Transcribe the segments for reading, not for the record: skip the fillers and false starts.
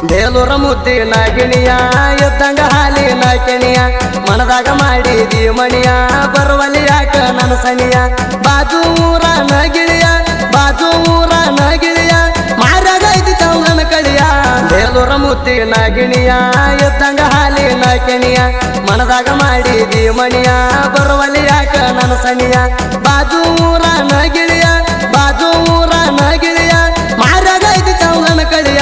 ಬೇಲೂರ ಮುದ್ದಿನ ಗಿಣಿಯ ಎದ್ದಂಗ ಹಾಲಿನ ಕೆಣಿಯ ಮನದಾಗ ಮಾಡಿದಿ ಮಣಿಯ ಬರುವಲ್ಲಿ ಯಾಕ ನನ್ನ ಸಣಿಯ ಬಾಜು ಊರ ನಗಿಳಿಯ ಬಾಜು ಊರ ನಗಿಳಿಯ ಮಾರಾಗ ಐತಿ ಚೌಗನ ಕಳಿಯ ಬೇಲೂರ ಮುದ್ದಿನ ಗಿಣಿಯ ಎದ್ದಂಗ ಹಾಲಿನ ಕೆಣಿಯ ಮನದಾಗ ಮಾಡಿದಿ ಮಣಿಯ ಬರುವಲ್ಲಿ ಯಾಕ ನನ್ನ ಸಣಿಯ ಬಾಜು ಊರ ನಗಿಳಿಯ ಬಾಜು ಊರ ನಗಿಳಿಯ ಮಾರಾಗ ಐತಿ ಚೌಗನ ಕಳಿಯ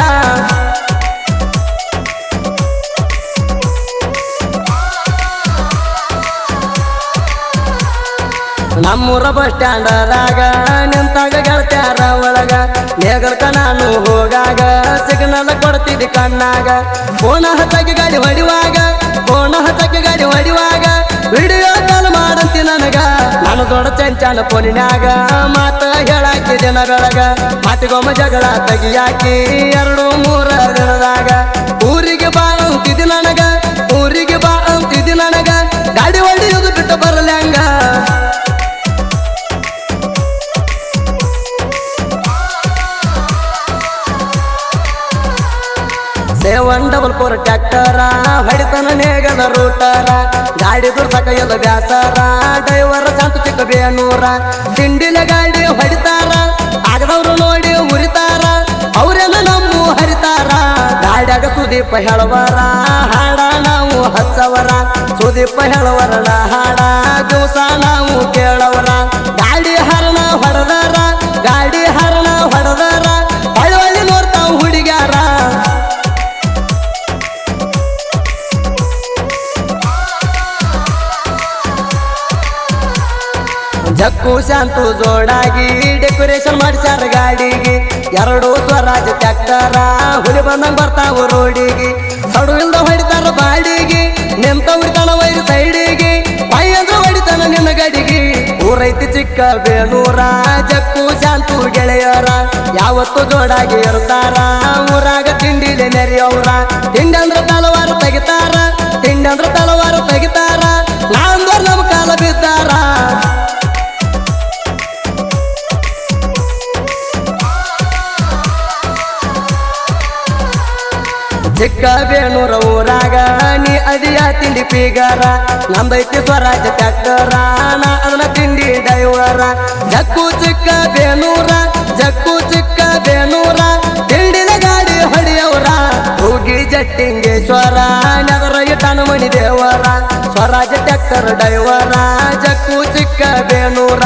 ನಮ್ಮೂರ ಬಸ್ ಸ್ಟ್ಯಾಂಡದಾಗ ನಿಂತಾಗ ಗೆಳತ್ಯಾರ ಒಳಗ ನೇಗಲ್ಕ ನಾನು ಹೋಗಾಗ ಸಿಗ್ನಲ್ ಕೊಡ್ತಿದ್ದಿ ಕಣ್ಣಾಗ ಫೋನ ಹಚ್ಚಕ್ಕೆ ಗಾಡಿ ಹೊಡಿವಾಗ ಫೋನ ಹಚ್ಚಕ್ಕೆ ಗಾಡಿ ಹೊಡಿವಾಗ ವಿಡಿಯೋ ಕಾಲ್ ಮಾಡಂತಿ ನನಗ ನಾನು ದೊಡ್ಡ ಚಂಚನ ಫೋನಿನ್ಯಾಗ ಮಾತ ಹೇಳಾಕಿ ದಿನ ಬೆಳಗ ಮಾತಿಗೊಮ್ಮ ಜಗಳ ತೆಗಿಯಾಕಿ 2-3 ದಿನದಾಗ ಊರಿಗೆ ಬಾ ಅಂತಿದ್ದಿ ನನಗ ಊರಿಗೆ ಬಾ ಅಂತಿದ್ದಿ ನನಗ ಗಾಡಿ ಹೊಡಿಯೋದು ಬಿಟ್ಟು ಬರಲ್ಲ ಹಂಗ $744 ಟ್ರ್ಯಾಕ್ಟರ ಹೊಡಿತನ ನೇಗದ ರೂಟರ ಗಾಡಿ ದುರ್ಸಕ ಎಲ್ಲ ಬ್ಯಾಸರ ಡ್ರೈವರ್ ಸಂತು ಚಿಕ್ಕ ಬೇನೂರ ತಿಂಡಿಲ ಗಾಡಿ ಹೊಡಿತಾರ ಆಗದವ್ರು ನೋಡಿ ಉರಿತಾರ ಅವ್ರೆಲ್ಲ ನಮ್ಮ ಹರಿತಾರ ಗಾಡ್ಯಾಗ ಸುದೀಪ ಹೇಳವರ ಹಾಡ ನಾವು ಹಚ್ಚವರ ಸುದೀಪ ಹೇಳವರನ ಹಾಡ ದಿವಸ ನಾವು ಕೇಳವರ ಗಾಡಿ ಹರಣ ಹೊಡೆದಾರ ಗಾಡಿ ಹರಣ ಹೊಡೆದಾರ ಹೊಳ್ಳಿ ನೋಡ್ತಾವ ಹುಡುಗ್ಯಾರ ಜಕ್ಕು ಶಾಂತು ಜೋಡಾಗಿ ಡೆಕೋರೇಷನ್ ಮಾಡಿಸ್ಯಾರ ಗಾಡಿಗೆ 2 ಸ್ವರಾಜ್ ಟ್ರ್ಯಾಕ್ಟರ ಹುಲಿ ಬಂದಂಗ ಬರ್ತಾವ ರೋಡಿಗೆ ಸಡು ಇಲ್ದ ಹೊಡಿತಾರ ಬಾಡಿಗೆ ನಿಂತವ್ರಿತಾನ ವೈರ್ ಸೈಡಿಗೆ ಪೈಯಂದ್ರ ಹೊಡಿತಾನ ನಿನ್ನ ಗಡಿಗೆ ಊರೈತಿ ಚಿಕ್ಕ ಬೇಲೂರ ಜಕ್ಕು ಶಾಂತು ಗೆಳೆಯರ ಯಾವತ್ತು ಜೋಡಾಗಿ ಇರ್ತಾರ ಊರಾಗ ತಿಂಡಿಲೆ ನೆರೆಯವ್ರ ತಿಂಡಿ ಅಂದ್ರ ತಲವಾರು ತೆಗಿತಾರ ತಿಂಡಿ ಅಂದ್ರ ತಲವಾರು ತೆಗಿತಾರ ನಾಂದ್ರ ನಮ್ ಕಾಲ ಬಿದ್ದಾರ ಚಿಕ್ಕ ಬೇನೂರ ಊರಾಗ ನೀ ಅದಿಯ ತಿಂಡಿ ಪೀಗಾರ ನಂದೈತಿ ಸ್ವರಾಜ್ ಟ್ರ್ಯಾಕ್ಟರ ನಾ ಅದನ್ನ ತಿಂಡಿ ಡೈವರ ಜಕ್ಕು ಚಿಕ್ಕ ಬೇನೂರ ಜಕ್ಕು ಚಿಕ್ಕ ಬೇನೂರ ತಿಂಡಿನ ಗಾಡಿ ಹೊಡಿಯವರ ಹೋಗಿ ಜಟ್ಟಿಂಗೇಶ್ವರ ನಗರ ಇಟಾನ ಮಣಿ ದೇವರ ಸ್ವರಾಜ್ ಟ್ರ್ಯಾಕ್ಟರ್ ಡೈವರ ಜಕ್ಕು ಚಿಕ್ಕ ಬೇನೂರ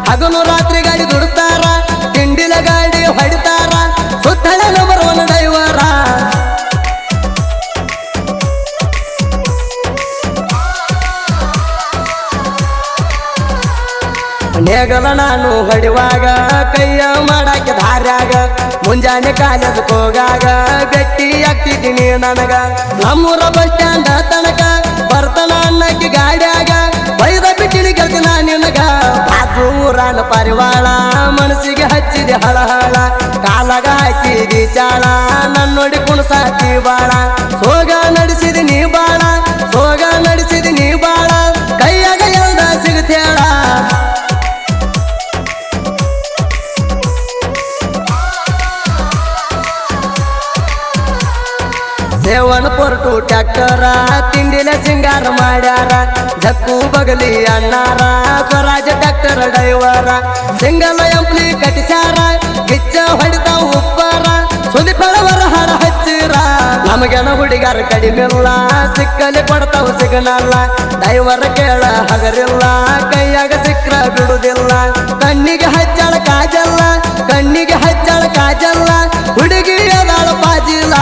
ಹಗಲು ರಾತ್ರಿ ಗಾಡಿ ದುಡಿಸ್ತಾರ ತಿಂಡಿನ ಗಾಡಿ ಹೊಡಿತಾರ ಸುತ್ತಲ ನಂಬರ್ 1 ಡೈವರ ನೇಗಲ ನಾನು ಹೊಡಿವಾಗ ಕೈಯ ಮಾಡಾಕಿ ದಾರ್ಯಾಗ ಮುಂಜಾನೆ ಕಾಲೇಜ್ ಹೋಗಾಗ ಬೆಟ್ಟಿ ಆಗ್ತಿದ್ದೀನಿ ನನಗ ನಮ್ಮೂರ ಬಸ್ ಸ್ಟ್ಯಾಂಡ್ ತನಕ ಬರ್ತಾನ ಅನ್ನಕ್ಕೆ ಗಾಡ್ಯಾಗ ಬೈದ ಬಿಟ್ಟಿನಿ ಗೆಲ್ತಿ ನಾ ನಿನಗ ಬಾಜು ಊರಾನ ಪರಿವಾಳ ಮನಸ್ಸಿಗೆ ಹಚ್ಚಿದೆ ಹಳಹಳ ಕಾಲಾಗ ಹಾಕಿದಿ ಚಾಳ ನನ್ನ ನೋಡಿ ಕುಣಸಾತಿ ಬಾಳ ಸೋಗ ನಡೆಸಿದಿ ನೀ ಬಾಳ ಸೋಗ ನಡೆಸಿದಿ ನೀ ಬಾಳ ಕೈಯಾಗ ಎಲ್ದ ಸಿಗುತ್ತೇಳ $742 ಟ್ರ್ಯಾಕ್ಟರ ತಿಂಡಿಲೆ ಸಿಂಗಾರ ಮಾಡ್ಯಾರ ಜಕ್ಕು ಬಗಲಿ ಅಣ್ಣಾರ ಸ್ವರಾಜ್ ಟ್ರ್ಯಾಕ್ಟರ್ ಡೈವರ ಸಿಂಗಲ್ ಎಂಪ್ಲಿ ಕಟ್ಟಿಸ್ಯಾರ ಗಿಚ್ಚ ಹೊಡಿತಾವ ಉಪ್ಪರ ಸುಲಿಪಳವರ ಹಾಡ ಹಚ್ಚಿರ ನಮಗೇನ ಹುಡುಗಾರ ಕಡಿಮಿಲ್ಲ ಸಿಕ್ಕಲಿ ಕೊಡ್ತಾವ ಸಿಗನಲ್ಲ ಡೈವರ್ ಕೇಳ ಹಗರಿಲ್ಲ ಕೈಯಾಗ ಸಿಕ್ರ ಬಿಡುದಿಲ್ಲ ಕಣ್ಣಿಗೆ ಹಚ್ಚಾಳ ಕಾಜಲ್ಲ ಕಣ್ಣಿಗೆ ಹಚ್ಚಾಳ ಕಾಜಲ್ಲ ಹುಡುಗಿ ಅದಾಳ ಬಾಜಿಲ್ಲ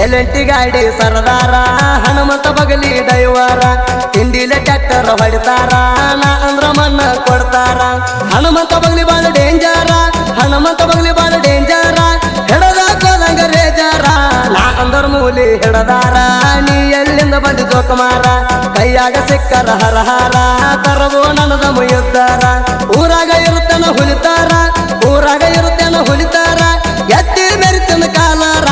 ಎಲೆಂಟಿ ಗಾಡಿ ಸರದಾರ ಹನುಮಂತ ಬಗಲಿ ಡೈವರ ತಿಂಡಿಲೆ ಟ್ರ್ಯಾಕ್ಟರ್ ಹೊಡಿತಾರ ನಾ ಅಂದ್ರ ಮಣ್ಣ ಕೊಡ್ತಾರ ಹನುಮಂತ ಬಗಲಿ ಬಾಳ ಡೇಂಜರ ಹನುಮಂತ ಬಗಲಿ ಬಾಳ ಡೇಂಜರ ಹೆಡದ ಕೋದಂಗ ರೇಜರ ನಾ ಅಂದರ್ ಮೂಲಿ ಹಿಡದಾರ ನೀ ಎಲ್ಲಿಂದ ಬಂದಿ ಜೋಕುಮಾರ ಕೈಯಾಗ ಸಿಕ್ಕರ ಹರಹಾರ ತರವೋ ನನದ ಮುಯ್ಯುತ್ತಾರ ಊರಾಗ ಇರುತ್ತನ ಹುಲಿತಾರ ಊರಾಗ ಇರುತ್ತೇನ ಹುಲಿತಾರ ಎತ್ತಿ ಮೆರಿತನ ಕಾಲಾರ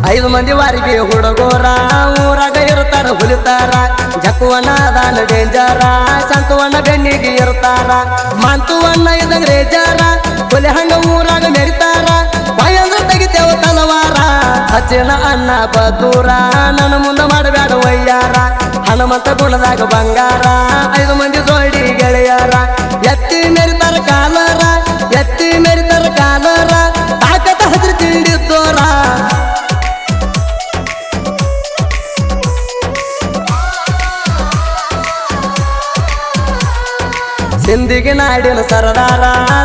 5 ಮಂದಿ ವಾರಿಗೆ ಹುಡುಗೋರ ಊರಾಗ ಇರ್ತಾರ ಹುಲಿತಾರ ಜಕ್ಕುವಣ್ಣ ದಾನ ಡೇಂಜರ ಸಂತುವಣ್ಣ ಬೆನ್ನಿಗೆ ಇರ್ತಾರ ಮಂತುವಣ್ಣ ಇದಂಗ ರೇಜಾರ ಹುಲಿ ಹಂಗ ಊರಾಗ ಮೆರಿತಾರ ಬಾಯಂದ್ರ ತೆಗಿತೇವ ತಲವಾರ ಸಚಿನ ಅಣ್ಣ ಬದೂರ ನನ್ನ ಮುಂದ ಮಾಡಬೇಡ ವಯ್ಯಾರ ಹನುಮಂತ ಗುಣದಾಗ ಬಂಗಾರ 5 ಮಂದಿ ಜೋಡಿ ಗೆಳೆಯರ ಎತ್ತಿ ಮೆರಿತಾರ ಕಾಲರ ಎತ್ತಿ ಮೆರಿತಾರ ಕಾಲರ ತಾಕತ ಹತ್ರ ತಿಳಿದೋರ ಸಿಂಧಿಗೆ ನಾಡಿನ ಸರದಾರ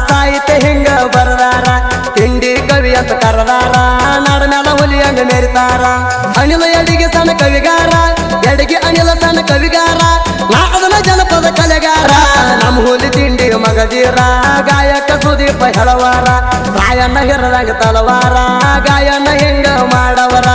ಸಾಹಿತ್ಯ ಹಿಂಗ ಬರದಾರ ತಿಂಡಿ ಕವಿ ಅಂತ ಕರದಾರ ನಾಡ ಮ್ಯಾಲ ಹುಲಿಯಂಗ ಮೆರಿತಾರ ಅನಿಲ ಎಡಿಗೆ ಸಣ್ಣ ಕವಿಗಾರ ಎಡಿಗೆ ಅನಿಲ ಸಣ್ಣ ಕವಿಗಾರ ನಾ ಅದನ್ನ ಜನಪದ ಕಲೆಗಾರ ನಮ್ಮ ಹುಲಿ ತಿಂಡಿ ಮಗದೀರ ಗಾಯಕ ಸುದೀಪ ಹೇಳವಾರ ರಾಯಣ್ಣ ಹಿರದಾಗ ತಲವಾರ ಗಾಯಣ್ಣ ಹಿಂಗ ಮಾಡವರ